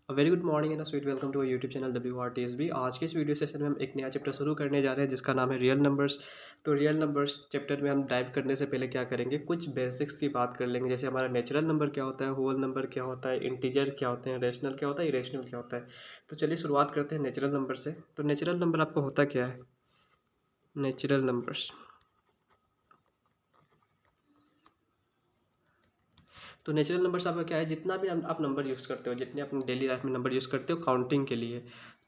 Very good morning and sweet welcome to YouTube channel WRTSB। आज के इस video session में हम एक नया चैप्टर शुरू करने जा रहे हैं जिसका नाम है रियल नंबर्स। तो रियल नंबर्स चैप्टर में हम डाइव करने से पहले क्या करेंगे, कुछ बेसिक्स की बात कर लेंगे। जैसे हमारा नेचुरल नंबर क्या होता है, होल नंबर क्या होता है, इंटीजर क्या होते हैं, रेशनल क्या होता है, इरेशनल क्या होता है। तो चलिए शुरुआत करते हैं नेचुरल नंबर से। तो नेचुरल नंबर आपको होता क्या है? नेचुरल नंबर्स, तो नेचुरल नंबर्स आपका क्या है, जितना भी आप नंबर यूज़ करते हो, जितने अपनी डेली लाइफ में नंबर यूज़ करते हो काउंटिंग के लिए,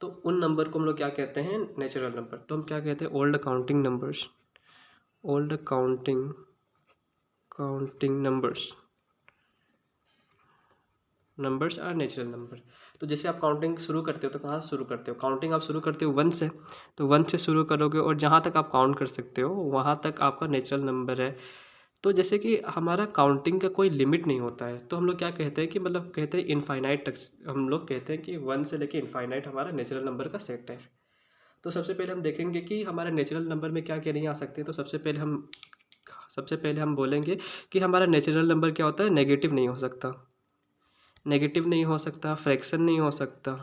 तो उन नंबर को हम लोग क्या कहते हैं, नेचुरल नंबर। तो हम क्या कहते हैं, old counting numbers, old counting numbers are natural number. तो जैसे आप काउंटिंग शुरू करते हो तो कहाँ से शुरू करते हो, काउंटिंग आप शुरू करते हो वन से, तो वन से शुरू करोगे और जहाँ तक आप काउंट कर सकते हो वहाँ तक आपका नेचुरल नंबर है। तो जैसे कि हमारा काउंटिंग का कोई लिमिट नहीं होता है, तो हम लोग क्या कहते हैं कि मतलब कहते हैं इनफाइनाइट तक, हम लोग कहते हैं कि वन से लेके इनफाइनाइट हमारा नेचुरल नंबर का सेट है। तो सबसे पहले हम देखेंगे कि हमारे नेचुरल नंबर में क्या क्या नहीं आ सकते। तो सबसे पहले हम बोलेंगे कि हमारा नेचुरल नंबर क्या होता है, नेगेटिव नहीं हो सकता, नेगेटिव नहीं हो सकता, फ्रैक्शन नहीं हो सकता,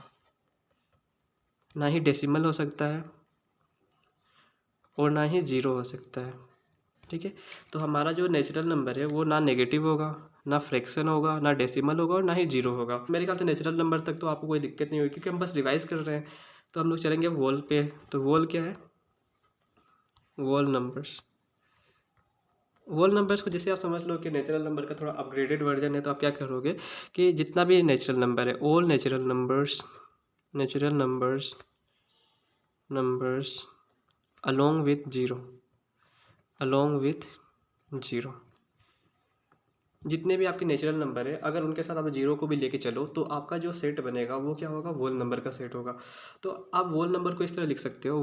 ना ही डेसिमल हो सकता है और ना ही ज़ीरो हो सकता है। ठीक है, तो हमारा जो नेचुरल नंबर है वो ना नेगेटिव होगा, ना फ्रैक्शन होगा, ना डेसिमल होगा और ना ही जीरो होगा। मेरे ख्याल से नेचुरल नंबर तक तो आपको कोई दिक्कत नहीं होगी क्योंकि हम बस रिवाइज कर रहे हैं। तो हम लोग चलेंगे वोल पे। तो वोल क्या है, वोल नंबर्स। वोल नंबर्स को जैसे आप समझ लो कि नेचुरल नंबर का थोड़ा अपग्रेडेड वर्जन है, तो आप क्या करोगे कि जितना भी नेचुरल नंबर है, all natural numbers, natural numbers along with zero, along with zero, जितने भी आपके नेचुरल नंबर है अगर उनके साथ आप जीरो को भी लेके चलो तो आपका जो सेट बनेगा वो क्या होगा, वोल नंबर का सेट होगा। तो आप वोल नंबर को इस तरह लिख सकते हो,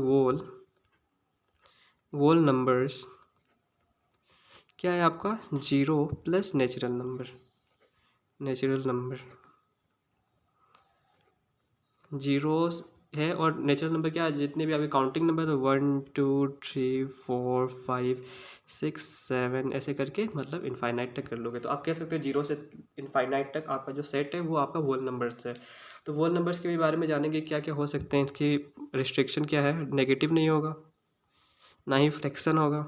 वोल नंबर्स क्या है आपका, zero plus natural number, natural number zeros है और नेचुरल नंबर क्या है, जितने भी आपके काउंटिंग नंबर तो 1 2 3 4 5 6 7 ऐसे करके मतलब इनफाइनाइट तक कर लोगे। तो आप कह सकते हो जीरो से इनफाइनाइट तक आपका जो सेट है वो आपका वोल नंबर्स है। तो वोल नंबर्स के भी बारे में जानेंगे, क्या क्या हो सकते हैं, इसकी रिस्ट्रिक्शन क्या है, नेगेटिव नहीं होगा, ना ही फ्रैक्शन होगा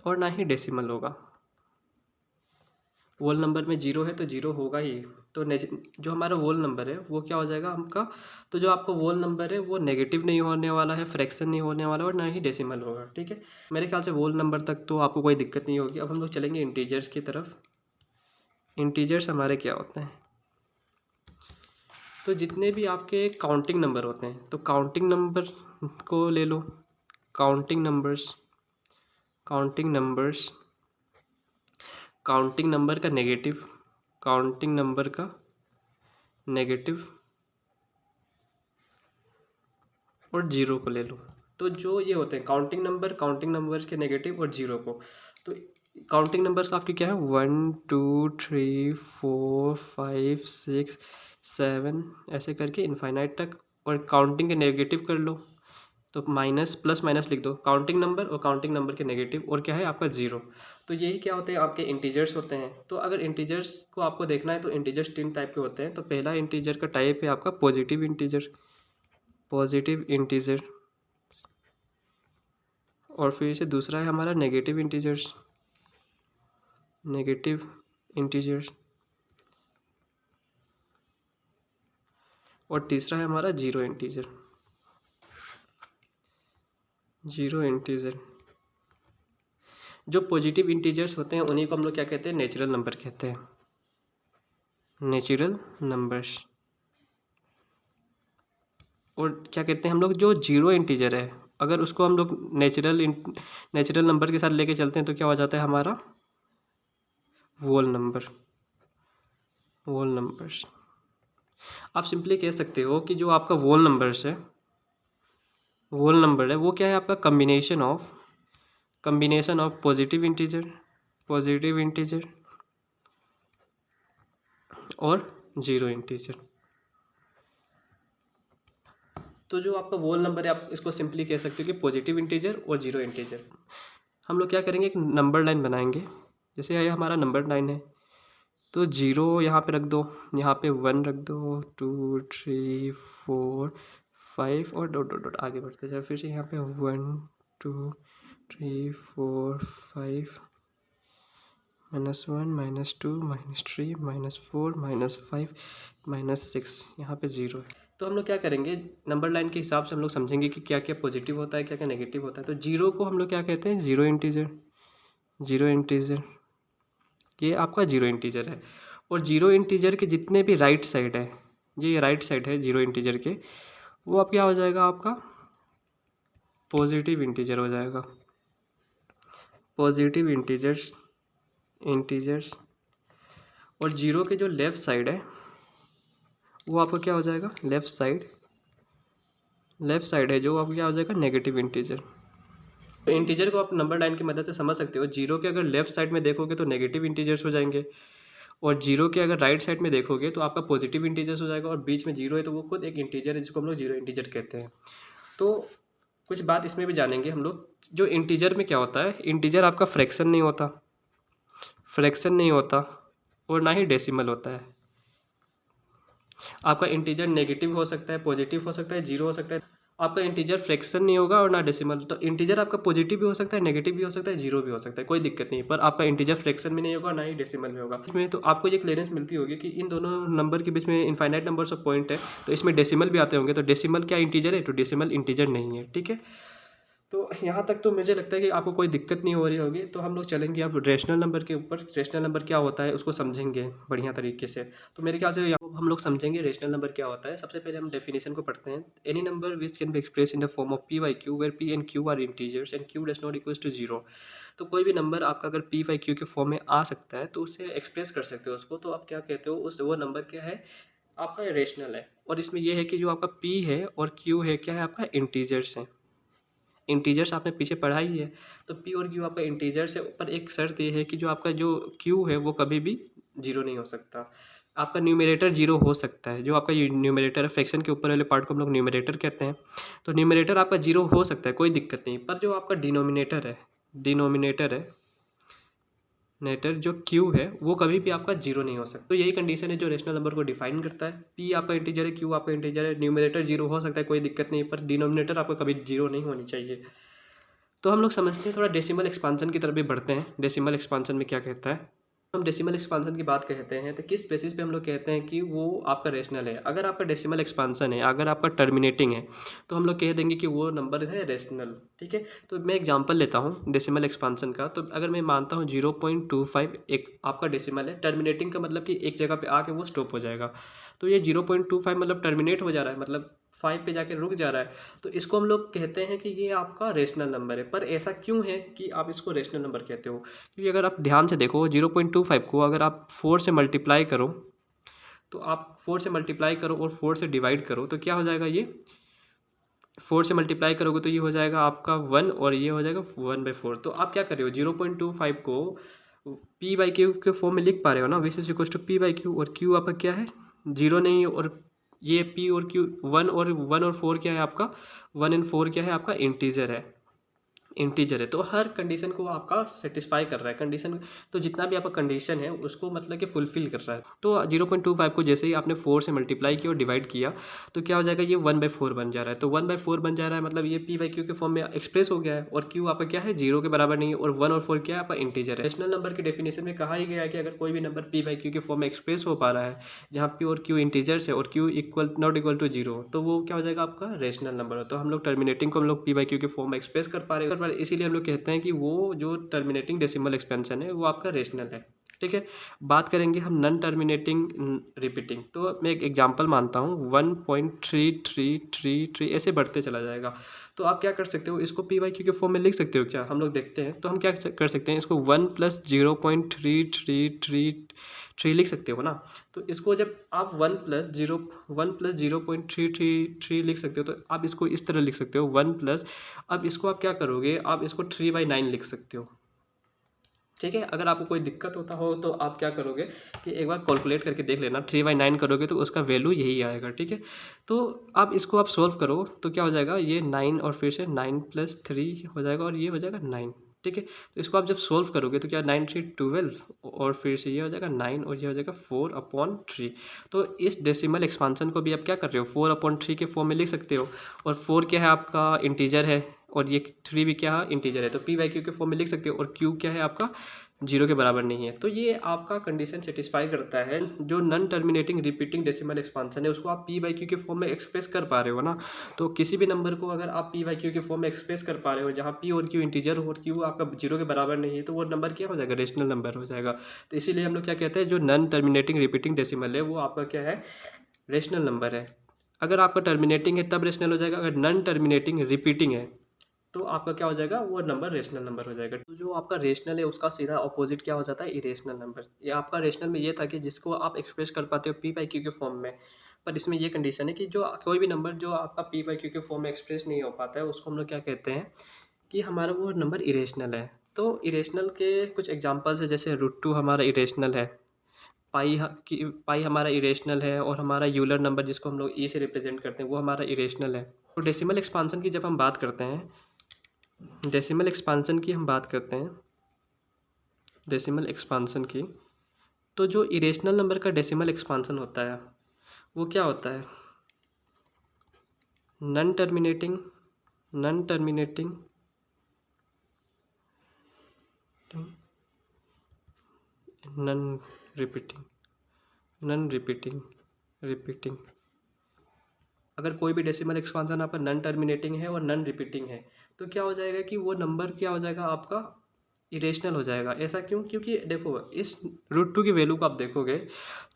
और ना ही डेसिमल होगा। वोल नंबर में जीरो है तो जीरो होगा ही। तो जो हमारा वोल नंबर है वो क्या हो जाएगा हमका, तो जो आपका वोल नंबर है वो नेगेटिव नहीं होने वाला है, फ्रैक्शन नहीं होने वाला और ना ही डेसिमल होगा। ठीक है, मेरे ख्याल से वोल नंबर तक तो आपको कोई दिक्कत नहीं होगी। अब हम लोग चलेंगे इंटीजर्स की तरफ। इंटीजर्स हमारे क्या होते हैं, तो जितने भी आपके काउंटिंग नंबर होते हैं, तो काउंटिंग नंबर को ले लो, counting numbers, counting numbers, counting number का नेगेटिव, काउंटिंग नंबर का नेगेटिव और जीरो को ले लो। तो जो ये होते हैं काउंटिंग नंबर, काउंटिंग नंबर्स के नेगेटिव और जीरो को, तो काउंटिंग नंबर्स आपके क्या है, 1 2 3 4 5 6 7 ऐसे करके इनफाइनाइट तक, और काउंटिंग के नेगेटिव कर लो तो माइनस प्लस माइनस लिख दो, काउंटिंग नंबर और काउंटिंग नंबर के नेगेटिव और क्या है आपका जीरो। तो यही क्या होते हैं, आपके इंटीजर्स होते हैं। तो अगर इंटीजर्स को आपको देखना है तो इंटीजर्स तीन टाइप के होते हैं। तो पहला इंटीजर का टाइप है आपका पॉजिटिव इंटीजर, पॉजिटिव इंटीजर, और फिर से दूसरा है हमारा नेगेटिव इंटीजर्स, नेगेटिव इंटीजर्स, और तीसरा है हमारा जीरो इंटीजर, जीरो इंटीजर। जो पॉजिटिव इंटीजर्स होते हैं उन्हीं को हम लोग क्या कहते हैं, नेचुरल नंबर कहते हैं, नेचुरल नंबर्स। और क्या कहते हैं हम लोग, जो जीरो इंटीजर है अगर उसको हम लोग नेचुरल नंबर के साथ लेके चलते हैं तो क्या हो जाता है हमारा, वोल नंबर, वोल नंबर्स। आप सिंपली कह सकते हो कि जो आपका वोल नंबर्स है, वोल नंबर है वो क्या है आपका, combination of positive integer, positive integer और जीरो इंटीजर। तो जो आपका वोल नंबर है आप इसको सिंपली कह सकते हो कि पॉजिटिव इंटीजर और जीरो इंटीजर। हम लोग क्या करेंगे, एक नंबर लाइन बनाएंगे। जैसे ये हमारा नंबर लाइन है, तो 0 यहाँ पे रख दो, यहाँ पे 1 रख दो, 2 3 4 5 और डॉट डॉट डॉट आगे बढ़ते जाओ। फिर से यहाँ पे 1 2 3 4 5 -1 -2 -3 -4 -5 -6, यहाँ पे 0 है। तो हम लोग क्या करेंगे, नंबर लाइन के हिसाब से हम लोग समझेंगे कि क्या क्या पॉजिटिव होता है, क्या क्या नेगेटिव होता है। तो 0 को हम लोग क्या कहते हैं, जीरो इंटीजर, जीरो इंटीजर, ये आपका जीरो इंटीजर है। और जीरो इंटीजर के जितने भी राइट साइड है, ये राइट साइड है जीरो इंटीजर के, वो अब क्या हो जाएगा, आपका पॉजिटिव इंटीजर हो जाएगा। Positive integers, integers. और जीरो के जो लेफ़्ट साइड है वो आपका क्या हो जाएगा, लेफ़्ट साइड है जो आपका क्या हो जाएगा, नेगेटिव इंटीजर। तो इंटीजर को आप नंबर लाइन की मदद से समझ सकते हो। जीरो के अगर लेफ़्ट साइड में देखोगे तो नेगेटिव इंटीजर्स हो जाएंगे, और जीरो के अगर राइट साइड में देखोगे तो आपका पॉजिटिव इंटीजर्स हो जाएगा, और बीच में जीरो है तो वो खुद एक इंटीजर है जिसको हम लोग जीरो इंटीजर कहते हैं। तो कुछ बात इसमें भी जानेंगे हम लोग। जो इंटीजर में क्या होता है, इंटीजर आपका फ्रैक्शन नहीं होता, और ना ही डेसिमल होता है। आपका इंटीजर नेगेटिव हो सकता है, पॉजिटिव हो सकता है, जीरो हो सकता है। आपका इंटीजर फ्रैक्शन नहीं होगा और ना डेसिमल। तो इंटीजर आपका पॉजिटिव भी हो सकता है, नेगेटिव भी हो सकता है, जीरो भी हो सकता है, कोई दिक्कत नहीं। पर आपका इंटीजर फ्रैक्शन में नहीं होगा, ना ही डेसिमल में होगा। इसमें तो आपको ये क्लियरेंस मिलती होगी कि इन दोनों नंबर के बीच में इनफाइनाइट नंबर्स ऑफ पॉइंट है, तो इसमें डेसिमल भी आते होंगे। तो डेसिमल क्या इंटीजर है, तो डेसिमल इंटीजर नहीं है, ठीक है। तो यहाँ तक तो मुझे लगता है कि आपको कोई दिक्कत नहीं हो रही होगी। तो हम लोग चलेंगे अब रेशनल नंबर के ऊपर। रेशनल नंबर क्या होता है उसको समझेंगे बढ़िया तरीके से। तो मेरे ख्याल से यहाँ हम लोग समझेंगे रेशनल नंबर क्या होता है। सबसे पहले हम डेफिनेशन को पढ़ते हैं। Any number which can be express in the form of P by Q, where P and Q are integers and Q does not equals to zero. तो कोई भी नंबर आपका अगर पी बाई क्यू के form में आ सकता है तो उसे एक्सप्रेस कर सकते हो उसको। तो आप क्या कहते हो, उस वो नंबर क्या है, आपका रेशनल है। और इसमें यह है कि जो आपका पी है और क्यू है क्या है, आपका इंटीजर्स है। इंटीजर्स आपने पीछे पढ़ा ही है। तो पी और क्यू आपका इंटीजर्स है। ऊपर एक शर्त ये है कि जो आपका जो क्यू है वो कभी भी जीरो नहीं हो सकता। आपका न्यूमरेटर जीरो हो सकता है। जो आपका न्यूमरेटर है, फ्रैक्शन के ऊपर वाले पार्ट को हम लोग न्यूमरेटर कहते हैं। तो न्यूमरेटर आपका जीरो हो सकता है, कोई दिक्कत नहीं। पर जो आपका डिनोमिनेटर है नेटर जो क्यू है वो कभी भी आपका जीरो नहीं हो सकता। तो यही कंडीशन है जो रेशनल नंबर को डिफाइन करता है। पी आपका इंटीजर है, क्यू आपका इंटीजर है, न्यूमरेटर जीरो हो सकता है, कोई दिक्कत नहीं, पर डिनोमिनेटर आपका कभी जीरो नहीं होनी चाहिए। तो हम लोग समझते हैं, थोड़ा डेसिमल एक्सपांसन की तरफ भी बढ़ते हैं। डेसिमल एक्सपांसन में क्या कहता है, हम डेसिमल एक्सपांसन की बात कहते हैं तो किस बेसिस पे हम लोग कहते हैं कि वो आपका रेशनल है। अगर आपका डेसिमल एक्सपांसन है, अगर आपका टर्मिनेटिंग है, तो हम लोग कह देंगे कि वो नंबर है रेशनल, ठीक है। तो मैं एग्जांपल लेता हूँ डेसिमल एक्सपांसन का। तो अगर मैं मानता हूँ 0.25 एक आपका डेसिमल है, टर्मिनेटिंग का मतलब कि एक जगह पे आके वो स्टॉप हो जाएगा। तो ये 0.25 मतलब टर्मिनेट हो जा रहा है, मतलब 5 पे जाके रुक जा रहा है। तो इसको हम लोग कहते हैं कि ये आपका रेशनल नंबर है। पर ऐसा क्यों है कि आप इसको रेशनल नंबर कहते हो, क्योंकि अगर आप ध्यान से देखो 0.25 को अगर आप 4 से मल्टीप्लाई करो, तो आप 4 से मल्टीप्लाई करो और 4 से डिवाइड करो तो क्या हो जाएगा, ये 4 से मल्टीप्लाई करोगे तो ये हो जाएगा आपका 1 और ये हो जाएगा 1/4। तो आप क्या कर रहे हो, 0.25 को पी बाई क्यू के फॉर्म में लिख पा रहे हो ना, which is equal to P by Q. और क्यू आपका क्या है, जीरो नहीं है। और ये पी और क्यू 1 और 4 क्या है आपका, 1 एंड 4 क्या है आपका, इंटीजर है। तो हर कंडीशन को आपका सेटिस्फाई कर रहा है कंडीशन। तो जितना भी आपका कंडीशन है उसको मतलब कि फुलफिल कर रहा है। तो 0.25 को जैसे ही आपने 4 से मल्टीप्लाई किया और डिवाइड किया तो क्या हो जाएगा, ये 1/4 बन जा रहा है। तो 1/4 बन जा रहा है मतलब ये पी बाई क्यू के फॉर्म में एक्सप्रेस हो गया है। और क्यू आपका क्या है, जीरो के बराबर नहीं है। और 1 और 4 क्या है, आपका इंटीजर है। रेशनल नंबर की डेफिनेशन में कहा ही गया है कि अगर कोई भी नंबर पी बाई क्यू के फॉर्म में एक्सप्रेस हो पा रहा है, जहाँ पी और क्यू इंटीजर्स है और Q not equal to zero, तो वो क्या हो जाएगा, आपका रेशनल नंबर। तो हम लोग टर्मिनेटिंग को हम लोग पी बाई क्यू के फॉर्म में एक्सप्रेस कर पा रहे हैं, इसीलिए हम लोग कहते हैं कि वो जो टर्मिनेटिंग डेसिमल एक्सपेंशन है वो आपका रेशनल है, ठीक है। बात करेंगे हम नॉन टर्मिनेटिंग रिपीटिंग। तो मैं एक एग्जांपल मानता हूँ 1.3333 ऐसे बढ़ते चला जाएगा। तो आप क्या कर सकते हो, इसको पी बाई क्यू के फॉर्म में लिख सकते हो क्या, हम लोग देखते हैं। तो हम क्या कर सकते हैं, इसको 1 + 0.333 लिख सकते हो ना। तो इसको जब आप 1 + 0.333 लिख सकते हो तो आप इसको इस तरह लिख सकते हो 1 प्लस, अब इसको आप क्या करोगे, आप इसको 3/9 लिख सकते हो, ठीक है। अगर आपको कोई दिक्कत होता हो तो आप क्या करोगे कि एक बार कैलकुलेट करके देख लेना, 3/9 करोगे तो उसका वैल्यू यही आएगा, ठीक है। तो आप इसको आप सोल्व करो तो क्या हो जाएगा, ये 9 और फिर से 9 + 3 हो जाएगा और ये हो जाएगा 9, ठीक है। तो इसको आप जब सोल्व करोगे तो क्या 9 3 12 और फिर से ये हो जाएगा 9 और ये हो जाएगा 4/3। तो इस डेसिमल एक्सपांसन को भी आप क्या कर रहे हो 4/3 के फॉर्म में लिख सकते हो। और 4 क्या है आपका इंटीजर है और ये 3 भी क्या है इंटीजर है, तो पी बाई क्यू के फॉर्म में लिख सकते हो। और क्यू क्या है आपका 0 के बराबर नहीं है। तो ये आपका कंडीशन सेटिस्फाई करता है। जो non terminating repeating decimal expansion है उसको आप पी बाई क्यू के फॉर्म में एक्सप्रेस कर पा रहे हो ना। तो किसी भी नंबर को अगर आप पी बाई क्यू के फॉर्म में एक्सप्रेस कर पा रहे हो जहाँ पी और क्यू इंटीजर हो और क्यू आपका 0 के बराबर नहीं है, तो वो नंबर क्या हो जाएगा रेशनल नंबर हो जाएगा। तो इसीलिए हम लोग क्या कहते हैं जो नॉन टर्मिनेटिंग रिपीटिंग डेसिमल है वो आपका क्या है रेशनल नंबर है। अगर आपका टर्मिनेटिंग है तब रेशनल हो जाएगा, अगर नॉन टर्मिनेटिंग रिपीटिंग है तो आपका क्या हो जाएगा वो नंबर रेशनल नंबर हो जाएगा। तो जो आपका रेशनल है उसका सीधा ऑपोजिट क्या हो जाता है इरेशनल नंबर। ये आपका रेशनल में ये था कि जिसको आप एक्सप्रेस कर पाते हो पी बाई क्यू के फॉर्म में, पर इसमें ये कंडीशन है कि जो कोई भी नंबर जो आपका पी बाई क्यू के फॉर्म में एक्सप्रेस नहीं हो पाता है उसको हम लोग क्या कहते हैं कि हमारा वो नंबर इरेशनल है। तो इरेशनल के कुछ एग्जांपल्स है जैसे √2 हमारा इरेशनल है, पाई हमारा इरेशनल है और हमारा यूलर नंबर जिसको हम लोग ई से रिप्रेजेंट करते हैं वो हमारा इरेशनल है। तो डेसिमल एक्सपांसन की जब हम बात करते हैं डेसिमल एक्सपांसन की हम बात करते हैं डेसिमल एक्सपांसन की, तो जो इरेशनल नंबर का डेसिमल एक्सपांसन होता है वो क्या होता है नॉन टर्मिनेटिंग नॉन रिपीटिंग। अगर कोई भी डेसिमल एक्सपांसन आपका नॉन टर्मिनेटिंग है और नॉन रिपीटिंग है तो क्या हो जाएगा कि वो नंबर क्या हो जाएगा आपका इरेशनल हो जाएगा। ऐसा क्यों? क्योंकि देखो इस √2 की वैल्यू को आप देखोगे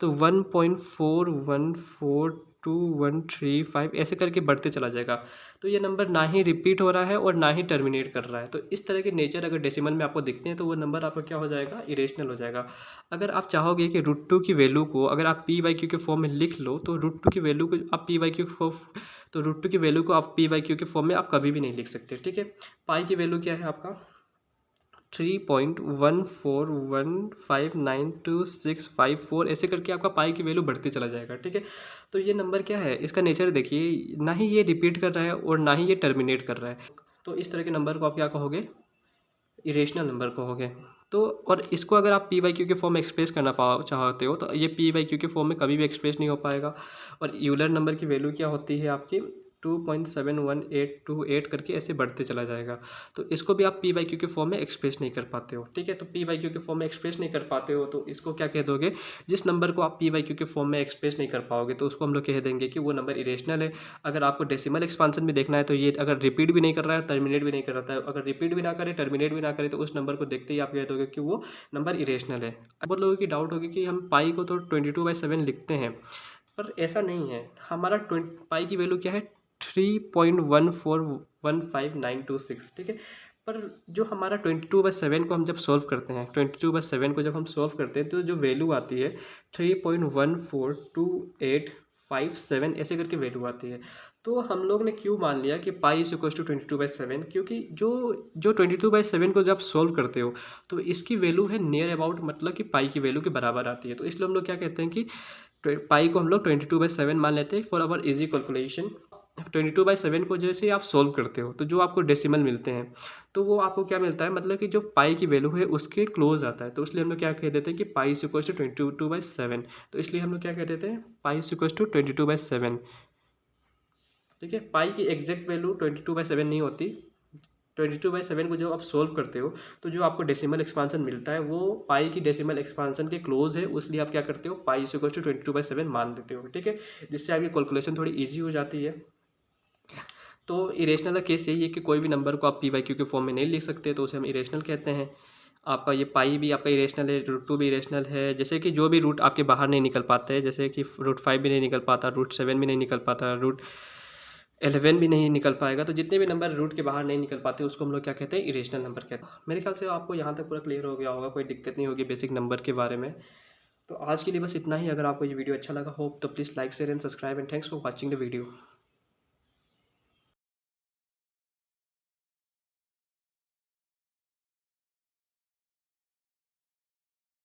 तो 1.414213 ऐसे करके बढ़ते चला जाएगा। तो ये नंबर ना ही रिपीट हो रहा है और ना ही टर्मिनेट कर रहा है। तो इस तरह के नेचर अगर डेसिमल में आपको दिखते हैं तो वो नंबर आपका क्या हो जाएगा इरेशनल हो जाएगा। अगर आप चाहोगे कि √2 की वैल्यू को अगर आप पी बाई क्यू के फॉर्म में लिख लो तो √2 की वैल्यू को आप पी बाई क्यू तो √2 की वैल्यू को आप पी बाई क्यू के फॉर्म में आप कभी भी नहीं लिख सकते। ठीक है, पाई की वैल्यू क्या है आपका 3.14159265 ऐसे करके आपका पाई की वैल्यू बढ़ती चला जाएगा। ठीक है, तो ये नंबर क्या है इसका नेचर देखिए, ना ही ये रिपीट कर रहा है और ना ही ये टर्मिनेट कर रहा है। तो इस तरह के नंबर को आप क्या कहोगे इरेशनल नंबर कहोगे। तो और इसको अगर आप पी बाई क्यू के फॉर्म में एक्सप्रेस करना चाहते हो तो ये पी बाई क्यू के फॉर्म में कभी भी एक्सप्रेस नहीं हो पाएगा। और यूलर नंबर की वैल्यू क्या होती है आपकी 2.71828 करके ऐसे बढ़ते चला जाएगा। तो इसको भी आप पी बाई क्यू के फॉर्म में एक्सप्रेस नहीं कर पाते हो। ठीक है, तो पी बाई क्यू के फॉर्म में एक्सप्रेस नहीं कर पाते हो तो इसको क्या कह दोगे, जिस नंबर को आप पी बाई क्यू के फॉर्म में एक्सप्रेस नहीं कर पाओगे तो उसको हम लोग कह देंगे कि वो नंबर इरेशनल है। अगर आपको डेसिमल एक्सपांसन में देखना है तो ये अगर रिपीट भी नहीं कर रहा है टर्मिनेट भी नहीं कर रहा है, अगर रिपीट भी ना करे टर्मिनेट भी ना करे तो उस नंबर को देखते ही आप कह दोगे कि वो नंबर इरेशनल है। बहुत लोगों की डाउट होगी कि हम पाई को तो 22/7 लिखते हैं, पर ऐसा नहीं है। हमारा पाई की वैल्यू क्या है 3.1415926। ठीक है, पर जो हमारा 22/7 को हम जब सॉल्व करते हैं 22/7 को जब हम सॉल्व करते हैं तो जो वैल्यू आती है 3.142857 ऐसे करके वैल्यू आती है। तो हम लोग ने क्यों मान लिया कि पाई इज इक्वल टू 22/7, क्योंकि जो जो 22/7 को जब सॉल्व करते हो तो इसकी वैल्यू है नियर अबाउट, मतलब कि पाई की वैल्यू के बराबर आती है। तो इसलिए हम लोग क्या कहते हैं कि पाई को हम लोग 22/7 मान लेते हैं फॉर आवर इजी कैलकुलेशन। 22/7 को जैसे आप सोल्व करते हो तो जो आपको डेसिमल मिलते हैं तो वो आपको क्या मिलता है, मतलब कि जो पाई की वैल्यू है उसके क्लोज आता है। तो इसलिए हम लोग क्या कह देते हैं कि पाई इज इक्वल टू 22/7। तो इसलिए हम लोग क्या कह देते हैं पाई इज इक्वल टू 22/7। ठीक है, पाई की एग्जैक्ट वैल्यू 22/7 नहीं होती। 22/7 को जब आप सोल्व करते हो तो जो आपको डेसिमल एक्सपांसन मिलता है वो पाई की डेसिमल एक्सपांसन के क्लोज है, इसलिए आप क्या करते हो पाई इज इक्वल टू 22/7 मान देते हो। ठीक है, जिससे आपकी कैलकुलेशन थोड़ी ईजी हो जाती है। तो इरेशनल का केस यही है कि कोई भी नंबर को आप पी बाई क्यू के फॉर्म में नहीं लिख सकते तो उसे हम इरेशनल कहते हैं। आपका ये पाई भी आपका इरेशनल है, √2 भी इरेशनल है। जैसे कि जो भी रूट आपके बाहर नहीं निकल पाते हैं, जैसे कि √5 भी नहीं निकल पाता, √7 भी नहीं निकल पाता, √11 भी नहीं निकल पाएगा। तो जितने भी नंबर रूट के बाहर नहीं निकल पाते उसको हम लोग क्या कहते हैं इरेशनल नंबर कहते हैं। मेरे ख्याल से आपको यहाँ तक पूरा क्लियर हो गया होगा, कोई दिक्कत नहीं होगी बेसिक नंबर के बारे में। तो आज के लिए बस इतना ही। अगर आपको ये वीडियो अच्छा लगा हो तो please like share and subscribe and thanks for watching the video.